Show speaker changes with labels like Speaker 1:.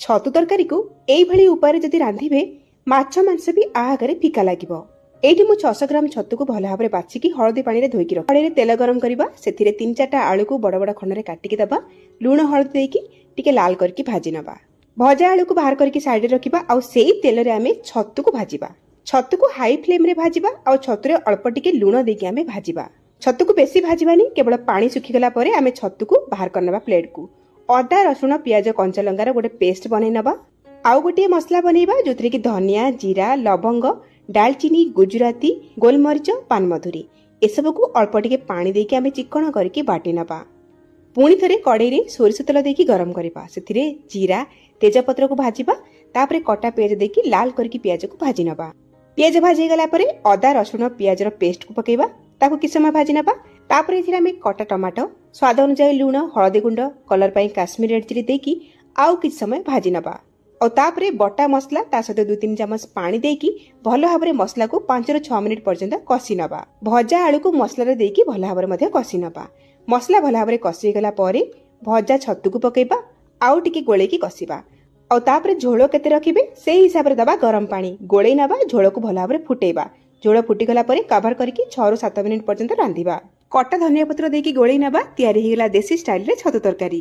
Speaker 1: छतु तरकारी को एइभଳି उपाय जदि रांधिबे माछ मांस भी आगे फिका लगे। एठी मु 600 ग्राम छतु को भल भाव बाछिकी हलदी पानी रे धोईकी रख पानी तेल गरम करबा सेथिरे 3-4टा आलू को बड़ बड़ खंड रे काटिकी दबा लूण हलदी देकी टिके लाल करके भाजी नबा। भजा आलू को बाहर करके साइड रे रखिबा आउ सेई तेल रे आमे छतु को भाजीबा। छतु को हाई फ्लेम रे भाजीबा आउ छतु रे अल्प टिके लूण देकी आमे भाजीबा। छतु को बेसी भाजीबानी केवल पानी सुखी गला परे आमे छतु को बाहर करनबा प्लेट को। अदा रसुण पियाज कंचा लंकार गोटे पेस्ट बनै नबा। आउ गोटे मसला बनैबा जोथरे कि धनिया जीरा लवंग डालचीनी गुजराती गोलमरीच पानमधुरी एसबू को अल्प टिके पानी देके आमे चिकण करके बाटी नबा। पुणी थरे कड़ाई रे सोरिष तेल देकी गरम करबा सेथिरे जीरा तेजपत्र को भाजीबा तापरे कटा पियाज देकी लाल करके पियाज को भाजी नबा। पियाज भाजी गला परे अदा रसुण पियाज रो पेस्ट को पकेबा ताको किछ समय भाजी नबा। तापरे एथिरे आमे कटा टमाटो स्वाद अनुसार लूण हळदी गुंड कलर पई काश्मीरी रेड चिली देकी आउ किछ समय भाजी नबा। और तापरे बटा मसला ता सहित 2-3 चम्मच पानी देकी भल भाव मसला को 5-6 मिनिट पर्यंत कषि नबा। भजा आलू को मसला रे देकी भल भाव कषि नबा। मसला भल भाव कषि गला परे भजा छतु को पकेबा आउ टिके गोलेकी कषिबा। और तापरे झोल केते रखिबे सेही हिसाब रे दबा गरम पानी गोळेई नबा। झोल को भल भाव फुटेबा। झोल फुटी गला परे कवर करके 6-7 मिनिट पर्यंत रांधिबा। कटा धनिया पत्र देकी गोळेई नबा। तयारी हेगला देसी स्टाइल रे छतु तरकारी।